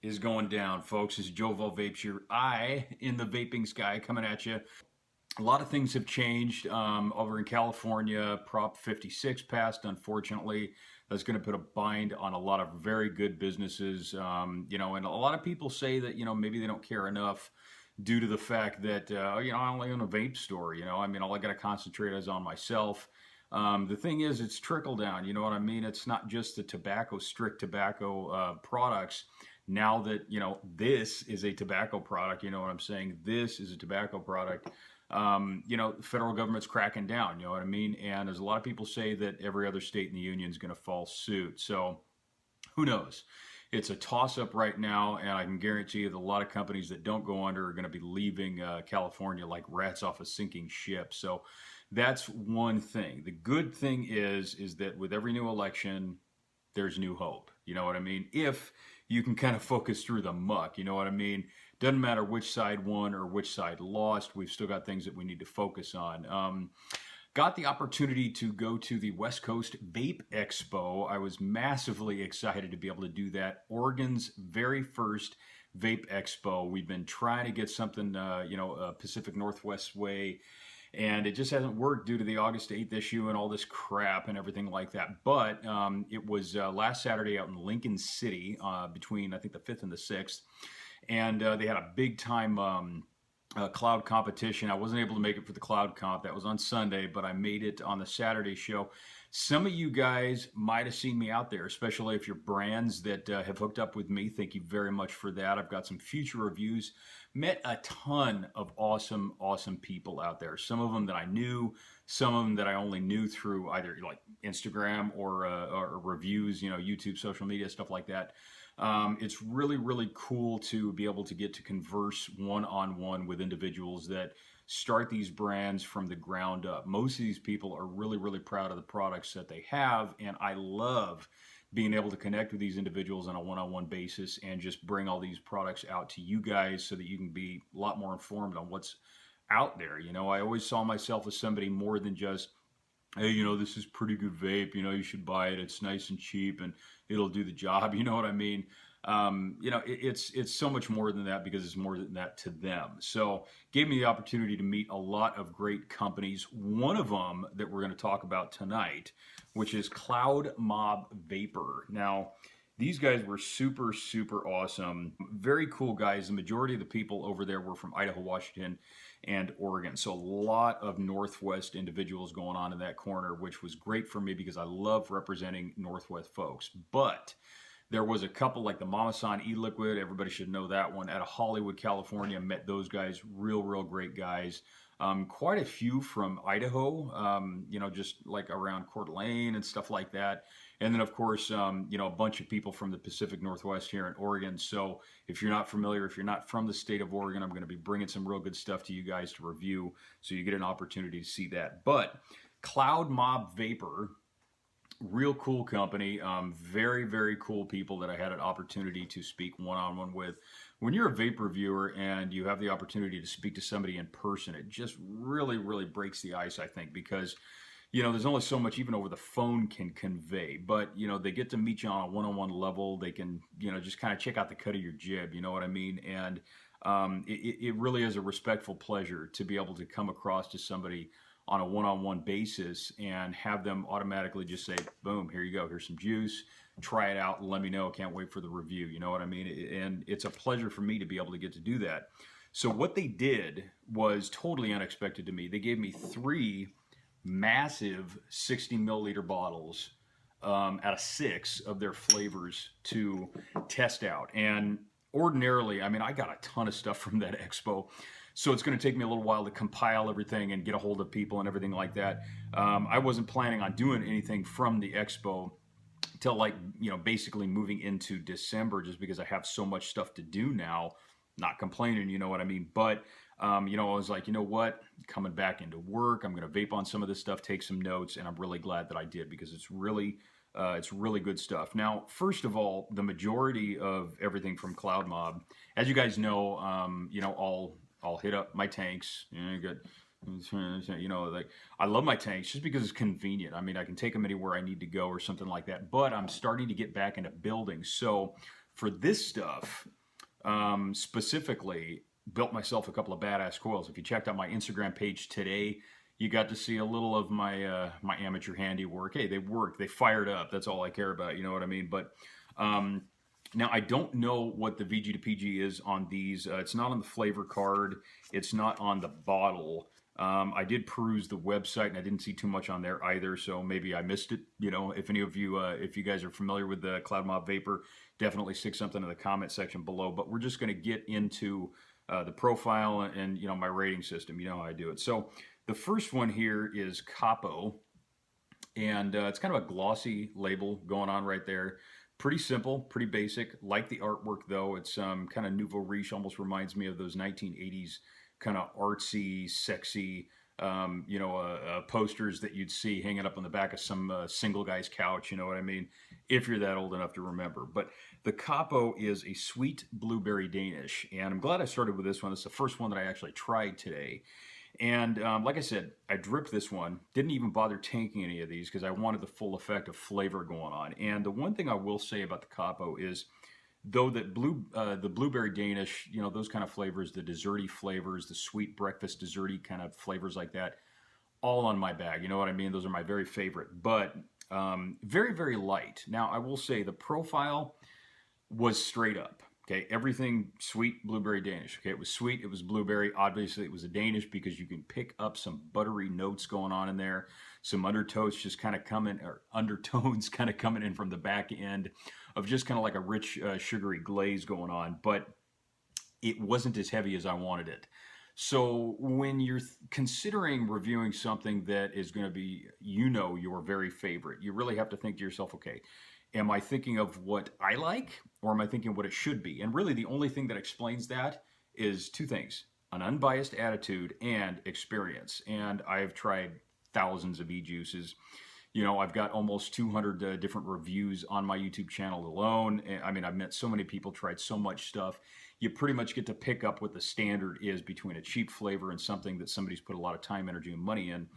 is going down, folks? It's Jovo Vapes, your eye in the vaping sky, coming at you. A lot of things have changed over in California. Prop 56 passed, unfortunately. That's going to put a bind on a lot of very good businesses. And a lot of people say that, maybe they don't care enough due to the fact that, I only own a vape store. All I got to concentrate is on myself. The thing is, it's trickle down. You know what I mean? It's not just the strict tobacco products. Now that, this is a tobacco product, you know what I'm saying? This is a tobacco product. The federal government's cracking down, you know what I mean? And there's a lot of people say that every other state in the union is going to follow suit. So who knows? It's a toss-up right now, and I can guarantee you that a lot of companies that don't go under are going to be leaving California like rats off a sinking ship. So that's one thing. The good thing is that with every new election, there's new hope. You know what I mean? If you can kind of focus through the muck, you know what I mean? Doesn't matter which side won or which side lost. We've still got things that we need to focus on. Got the opportunity to go to the West Coast Vape Expo. I was massively excited to be able to do that. Oregon's very first Vape Expo. We've been trying to get something, Pacific Northwest way, and it just hasn't worked due to the August 8th issue and all this crap and everything like that. But it was last Saturday out in Lincoln City between, I think, the 5th and the 6th. And they had a big time cloud competition. I wasn't able to make it for the cloud comp. That was on Sunday, but I made it on the Saturday show. Some of you guys might have seen me out there, especially if you're brands that have hooked up with me. Thank you very much for that. I've got some future reviews. Met a ton of awesome people out there. Some of them that I knew, some of them that I only knew through either like Instagram or reviews, YouTube, social media, stuff like that. It's really cool to be able to get to converse one-on-one with individuals that start these brands from the ground up. Most of these people are really proud of the products that they have, and I love being able to connect with these individuals on a one-on-one basis and just bring all these products out to you guys so that you can be a lot more informed on what's out there. I always saw myself as somebody more than just, hey, this is pretty good vape, you should buy it. It's nice and cheap and it'll do the job. You know what I mean? It's so much more than that because it's more than that to them. So gave me the opportunity to meet a lot of great companies. One of them that we're going to talk about tonight, which is Cloud Mob Vapor. Now, these guys were super awesome. Very cool guys. The majority of the people over there were from Idaho, Washington, and Oregon. So a lot of Northwest individuals going on in that corner, which was great for me because I love representing Northwest folks. But there was a couple like the Mama San E-Liquid. Everybody should know that one. Out of Hollywood, California. Met those guys. Real great guys. Quite a few from Idaho, just like around Coeur d'Alene and stuff like that. And then, of course, a bunch of people from the Pacific Northwest here in Oregon. So if you're not familiar, if you're not from the state of Oregon, I'm going to be bringing some real good stuff to you guys to review so you get an opportunity to see that. But Cloud Mob Vapor, real cool company, very cool people that I had an opportunity to speak one-on-one with. When you're a vape reviewer and you have the opportunity to speak to somebody in person, it just really breaks the ice, I think, because there's only so much even over the phone can convey, but they get to meet you on a one-on-one level. They can just kind of check out the cut of your jib, you know what I mean? And it really is a respectful pleasure to be able to come across to somebody on a one-on-one basis and have them automatically just say, boom, here you go, here's some juice, try it out, let me know, can't wait for the review, you know what I mean? And it's a pleasure for me to be able to get to do that. So what they did was totally unexpected to me. They gave me 3 massive 60 milliliter bottles out of 6 of their flavors to test out. And ordinarily, I got a ton of stuff from that expo, so it's going to take me a little while to compile everything and get a hold of people and everything like that. I wasn't planning on doing anything from the expo till basically moving into December, just because I have so much stuff to do now. Not complaining, you know what I mean? But I was like, you know what? Coming back into work, I'm going to vape on some of this stuff, take some notes, and I'm really glad that I did because it's really good stuff. Now, first of all, the majority of everything from Cloud Mob, as you guys know, I'll hit up my tanks. I love my tanks just because it's convenient. I can take them anywhere I need to go or something like that. But I'm starting to get back into building. So for this stuff, specifically, built myself a couple of badass coils. If you checked out my Instagram page today, you got to see a little of my my amateur handiwork. Hey, they work, they fired up. That's all I care about. You know what I mean? But now I don't know what the VG to PG is on these. It's not on the flavor card. It's not on the bottle. I did peruse the website and I didn't see too much on there either, so maybe I missed it. You know, if any of you, if you guys are familiar with the Cloud Mob Vapor, definitely stick something in the comment section below. But we're just going to get into the profile and, you know, my rating system. You know how I do it. So the first one here is Capo, and it's kind of a glossy label going on right there. Pretty simple, pretty basic. Like the artwork though, it's kind of nouveau riche, almost reminds me of those 1980s kind of artsy, sexy, you know, posters that you'd see hanging up on the back of some single guy's couch, you know what I mean? If you're that old enough to remember. But the Capo is a sweet blueberry Danish, and I'm glad I started with this one. It's the first one that I actually tried today. And like I said, I dripped this one, didn't even bother tanking any of these because I wanted the full effect of flavor going on. And the one thing I will say about the Capo is, though that the blueberry Danish, you know, those kind of flavors, the desserty flavors, the sweet breakfast desserty kind of flavors like that, all on my bag. You know what I mean? Those are my very favorite, but very, very light. Now, I will say the profile was straight up. Okay, everything sweet blueberry Danish. Okay, it was sweet, it was blueberry. Obviously, it was a Danish because you can pick up some buttery notes going on in there. Some undertones just kind of coming, or undertones kind of coming in from the back end of just kind of like a rich sugary glaze going on. But it wasn't as heavy as I wanted it. So when you're considering reviewing something that is going to be, you know, your very favorite, you really have to think to yourself, okay, am I thinking of what I like, or am I thinking what it should be? And really the only thing that explains that is two things: an unbiased attitude and experience. And I've tried thousands of e-juices. You know, I've got almost 200 different reviews on my YouTube channel alone. I mean, I've met so many people, tried so much stuff. You pretty much get to pick up what the standard is between a cheap flavor and something that somebody's put a lot of time, energy, and money in.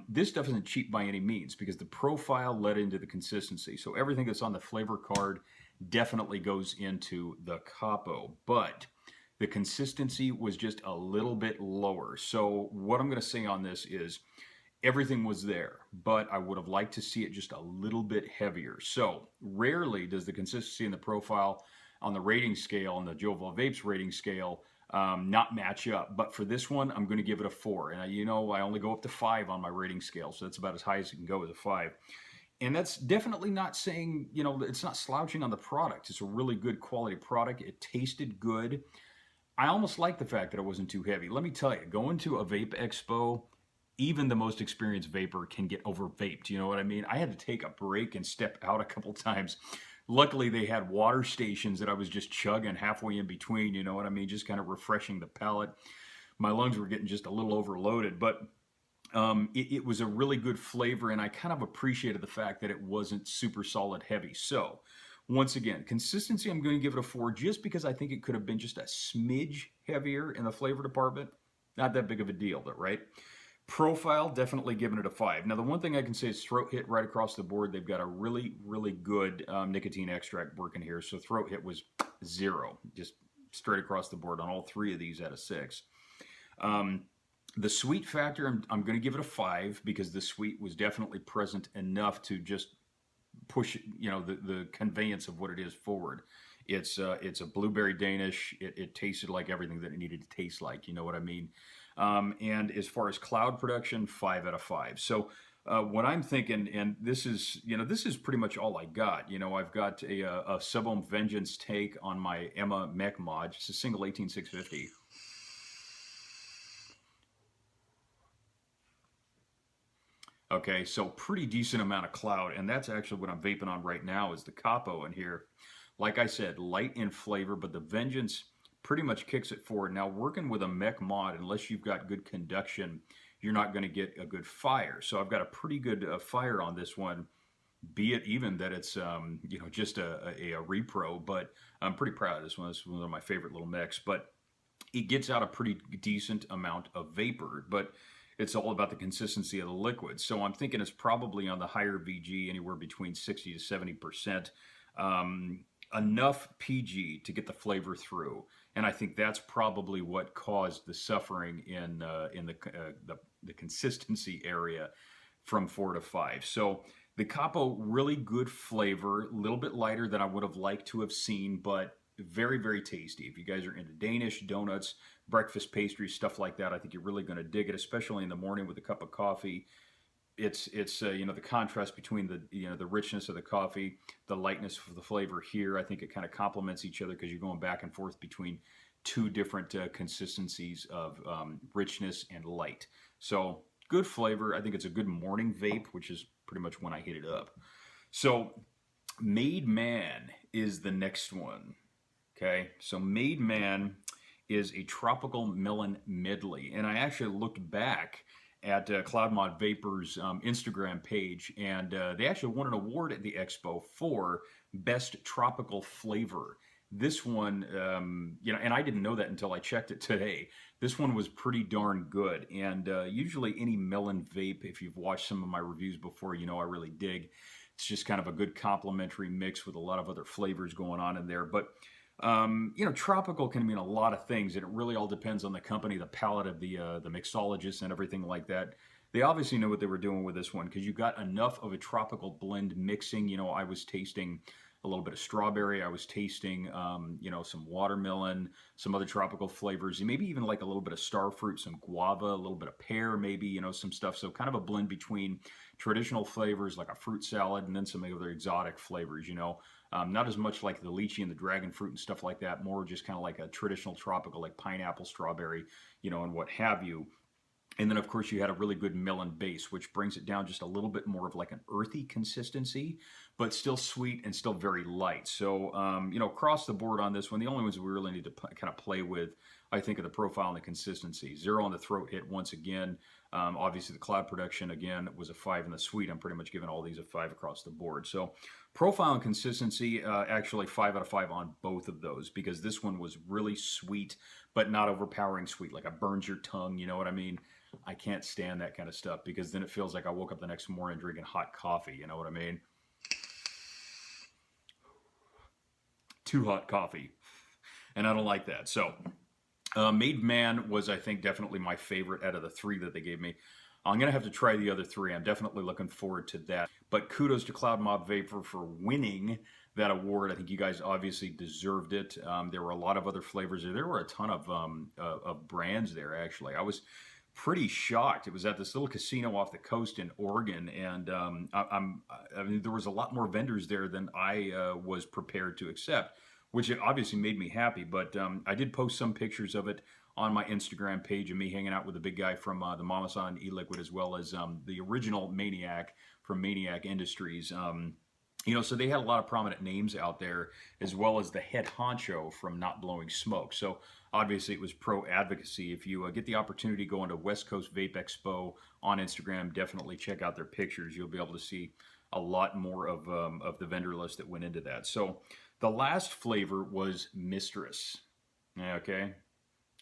This stuff isn't cheap by any means because the profile led into the consistency. So everything that's on the flavor card definitely goes into the Capo, but the consistency was just a little bit lower. So what I'm going to say on this is everything was there, but I would have liked to see it just a little bit heavier. So rarely does the consistency and the profile on the rating scale, on the Joval Vapes rating scale, not match up. But for this one, I'm going to give it a 4. And you know, I only go up to 5 on my rating scale, so that's about as high as it can go, as a 5. And that's definitely not saying, you know, it's not slouching on the product. It's a really good quality product. It tasted good. I almost like the fact that it wasn't too heavy. Let me tell you, going to a vape expo, even the most experienced vapor can get over vaped. You know what I mean? I had to take a break and step out a couple times. Luckily, they had water stations that I was just chugging halfway in between, you know what I mean? Just kind of refreshing the palate. My lungs were getting just a little overloaded, but it was a really good flavor, and I kind of appreciated the fact that it wasn't super solid heavy. So, once again, consistency, I'm going to give it a 4 just because I think it could have been just a smidge heavier in the flavor department. Not that big of a deal, though, right? Profile, definitely giving it a 5. Now, the one thing I can say is throat hit right across the board. They've got a really, really good nicotine extract working here. So throat hit was 0, just straight across the board on all 3 of these out of 6. The sweet factor, I'm going to give it a 5 because the sweet was definitely present enough to just push, you know, the conveyance of what it is forward. It's a blueberry Danish. It tasted like everything that it needed to taste like. You know what I mean? And as far as cloud production, 5 out of 5. So what I'm thinking, and this is, you know, this is pretty much all I got. You know, I've got a Sub-Ohm Vengeance take on my Emma Mech mod. It's a single 18650. Okay, so pretty decent amount of cloud, and that's actually what I'm vaping on right now is the Capo in here. Like I said, light in flavor, but the Vengeance pretty much kicks it forward. Now, working with a mech mod, unless you've got good conduction, you're not going to get a good fire. So I've got a pretty good fire on this one, be it even that it's you know, just a repro, but I'm pretty proud of this one. This is one of my favorite little mechs, but it gets out a pretty decent amount of vapor, but it's all about the consistency of the liquid. So I'm thinking it's probably on the higher VG, anywhere between 60 to 70%. enough PG to get the flavor through, and I think that's probably what caused the suffering in the consistency area from 4 to 5. So the Capo, really good flavor, a little bit lighter than I would have liked to have seen, but very, very tasty. If you guys are into Danish, donuts, breakfast pastries, stuff like that, I think you're really going to dig it, especially in the morning with a cup of coffee. It's you know, the contrast between the, you know, the richness of the coffee, the lightness of the flavor here. I think it kind of complements each other because you're going back and forth between two different consistencies of richness and light. So good flavor. I think it's a good morning vape, which is pretty much when I heat it up. So Made Man is the next one. Okay, so Made Man is a tropical melon medley, and I actually looked back at Cloudmod Vapor's Instagram page, and they actually won an award at the expo for best tropical flavor. This one, you know, and I didn't know that until I checked it today. This one was pretty darn good, and usually any melon vape, if you've watched some of my reviews before, you know I really dig. It's just kind of a good complementary mix with a lot of other flavors going on in there, but you know, tropical can mean a lot of things, and it really all depends on the company, the palate of the mixologist, and everything like that. They obviously know what they were doing with this one because you got enough of a tropical blend mixing. You know, I was tasting a little bit of strawberry. I was tasting, you know, some watermelon, some other tropical flavors, and maybe even like a little bit of star fruit, some guava, a little bit of pear, maybe, you know, some stuff. So kind of a blend between traditional flavors like a fruit salad and then some other exotic flavors, you know. Not as much like the lychee and the dragon fruit and stuff like that, more just kind of like a traditional tropical, like pineapple, strawberry, you know, and what have you. And then, of course, you had a really good melon base, which brings it down just a little bit more of like an earthy consistency, but still sweet and still very light. So, you know, across the board on this one, the only ones we really need to kind of play with, I think, are the profile and the consistency. 0 on the throat hit once again. Obviously, the cloud production, again, was a 5 in the sweet. I'm pretty much giving all these a 5 across the board. So profile and consistency, actually 5 out of 5 on both of those, because this one was really sweet, but not overpowering sweet, like it burns your tongue, you know what I mean? I can't stand that kind of stuff because then it feels like I woke up the next morning drinking hot coffee, you know what I mean? Too hot coffee. And I don't like that. So Made Man was, I think, definitely my favorite out of the 3 that they gave me. I'm going to have to try the other 3. I'm definitely looking forward to that. But kudos to Cloudmod Vapor for winning that award. I think you guys obviously deserved it. There were a lot of other flavors there. There were a ton of brands there, actually. I was pretty shocked. It was at this little casino off the coast in Oregon, and I mean, there was a lot more vendors there than I was prepared to accept, which it obviously made me happy. But I did post some pictures of it on my Instagram page of me hanging out with the big guy from the Mamasan e-liquid, as well as the original Maniac from Maniac Industries. You know, so they had a lot of prominent names out there, as well as the head honcho from Not Blowing Smoke. So obviously it was pro advocacy. If you get the opportunity to go into West Coast Vape Expo on Instagram, definitely check out their pictures. You'll be able to see a lot more of the vendor list that went into that. So the last flavor was Mistress. Okay,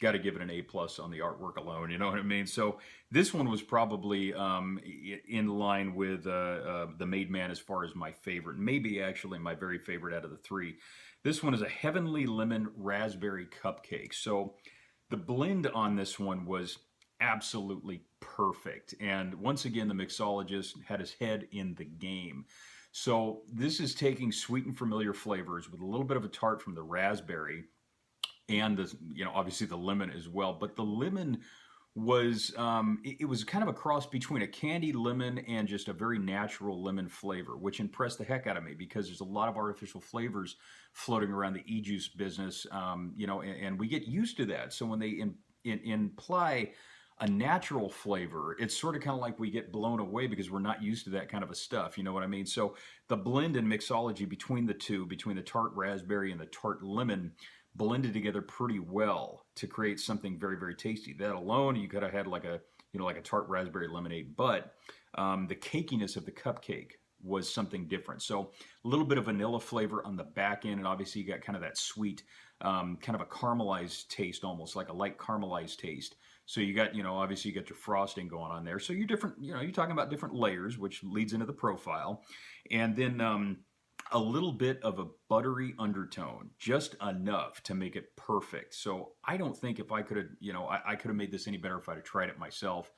got to give it an A+ on the artwork alone, you know what I mean? So this one was probably in line with the Made Man as far as my favorite, maybe actually my very favorite out of the 3. This one is a Heavenly Lemon Raspberry Cupcake. So the blend on this one was absolutely perfect. And once again, the mixologist had his head in the game. So this is taking sweet and familiar flavors with a little bit of a tart from the raspberry, and the, you know, obviously the lemon as well. But the lemon was it was kind of a cross between a candied lemon and just a very natural lemon flavor, which impressed the heck out of me because there's a lot of artificial flavors floating around the e-juice business, you know, and we get used to that. So when they imply a natural flavor, it's sort of kind of like we get blown away because we're not used to that kind of a stuff, you know what I mean? So the blend and mixology between the two, between the tart raspberry and the tart lemon, blended together pretty well to create something very, very tasty. That alone, you could have had like a, you know, like a tart raspberry lemonade, but the cakiness of the cupcake was something different. So a little bit of vanilla flavor on the back end, and obviously you got kind of that sweet, kind of a caramelized taste, almost like a light caramelized taste. So you got, you know, obviously you got your frosting going on there. So you're different, you know, you're talking about different layers, which leads into the profile. And then a little bit of a buttery undertone, just enough to make it perfect. So I don't think if I could have, I could have made this any better if I'd have tried it myself.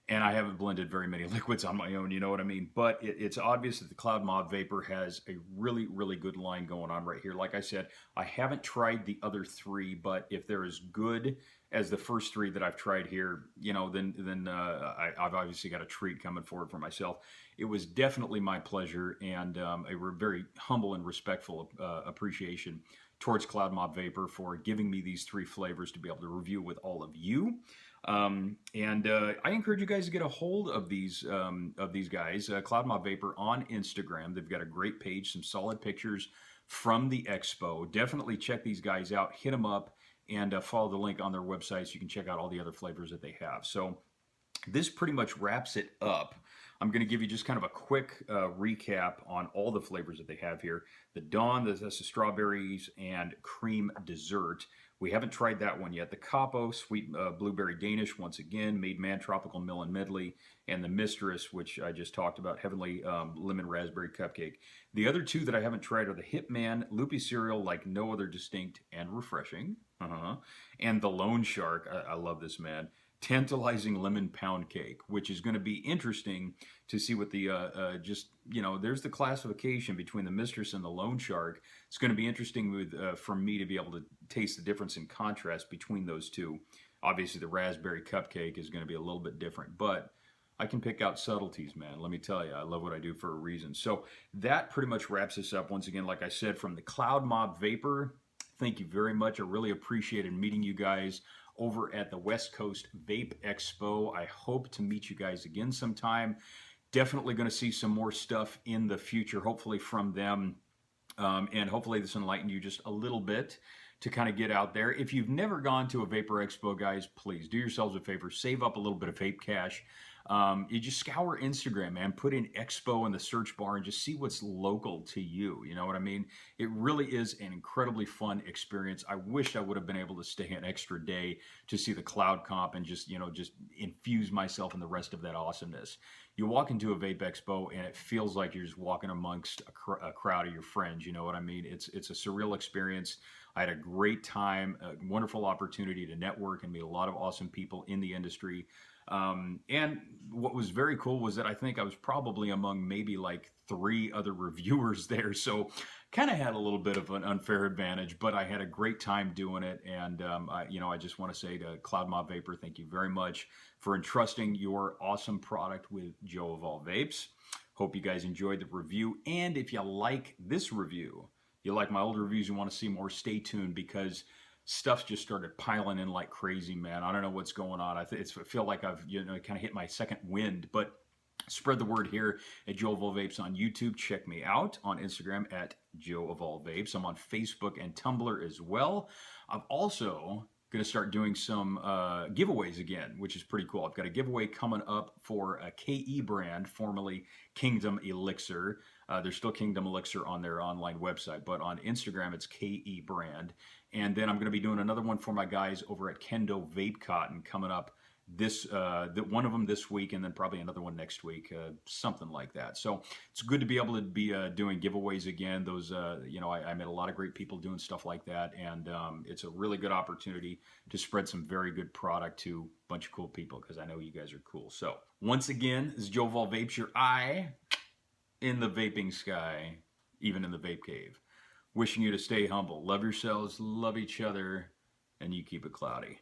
And I haven't blended very many liquids on my own, you know what I mean? But it's obvious that the Cloud Mob Vapor has a really, really good line going on right here. Like I said, I haven't tried the other three, but if they're as good as the first three that I've tried here, then I've obviously got a treat coming forward for myself. It was definitely my pleasure, and a very humble and respectful appreciation towards Cloud Mob Vapor for giving me these three flavors to be able to review with all of you. I encourage you guys to get a hold of these guys, Cloud Mob Vapor on Instagram. They've got a great page, some solid pictures from the expo. Definitely check these guys out. Hit them up and follow the link on their website so you can check out all the other flavors that they have. So this pretty much wraps it up. I'm going to give you just kind of a quick recap on all the flavors that they have here. The Dawn, the strawberries and cream dessert. We haven't tried that one yet. The Capo, sweet blueberry Danish, once again, Made Man, tropical melon medley, and the Mistress, which I just talked about, heavenly lemon raspberry cupcake. The other two that I haven't tried are the Hitman, loopy cereal, like no other, distinct and refreshing, and the Lone Shark. I love this, man. Tantalizing lemon pound cake, which is going to be interesting to see what the there's the classification between the Mistress and the Lone Shark. It's going to be interesting for me to be able to taste the difference in contrast between those two. Obviously, the raspberry cupcake is going to be a little bit different, but I can pick out subtleties, man. Let me tell you, I love what I do for a reason. So that pretty much wraps this up. Once again, like I said, from the Cloud Mob Vapor, thank you very much. I really appreciated meeting you guys over at the West Coast Vape Expo. I hope to meet you guys again sometime. Definitely going to see some more stuff in the future, hopefully from them. And hopefully this enlightened you just a little bit to kind of get out there. If you've never gone to a Vapor Expo, guys, please do yourselves a favor. Save up a little bit of vape cash. You just scour Instagram, man. Put in Expo in the search bar and just see what's local to you. You know what I mean? It really is an incredibly fun experience. I wish I would have been able to stay an extra day to see the Cloud Comp and just infuse myself in the rest of that awesomeness. You walk into a Vape Expo and it feels like you're just walking amongst a crowd of your friends. You know what I mean? It's a surreal experience. I had a great time, a wonderful opportunity to network and meet a lot of awesome people in the industry. And what was very cool was that I think I was probably among maybe like 3 other reviewers there. So kind of had a little bit of an unfair advantage, but I had a great time doing it. And, I just want to say to Cloud Mob Vapor, thank you very much for entrusting your awesome product with Joe of All Vapes. Hope you guys enjoyed the review. And if you like this review, you like my old reviews, you want to see more, stay tuned because stuff's just started piling in like crazy, man. I don't know what's going on. I feel like I've kind of hit my second wind, but spread the word here at Joe of All Vapes on YouTube. Check me out on Instagram at Joe of All Vapes. I'm on Facebook and Tumblr as well. I'm also going to start doing some giveaways again, which is pretty cool. I've got a giveaway coming up for a KE brand, formerly Kingdom Elixir. There's still Kingdom Elixir on their online website, but on Instagram, it's KE brand. And then I'm going to be doing another one for my guys over at Kendo Vape Cotton coming up one of them this week, and then probably another one next week, something like that. So it's good to be able to be doing giveaways again. Those, I met a lot of great people doing stuff like that, and it's a really good opportunity to spread some very good product to a bunch of cool people because I know you guys are cool. So once again, this is Joe of All Vapes, your eye in the vaping sky, even in the vape cave. Wishing you to stay humble, love yourselves, love each other, and you keep it cloudy.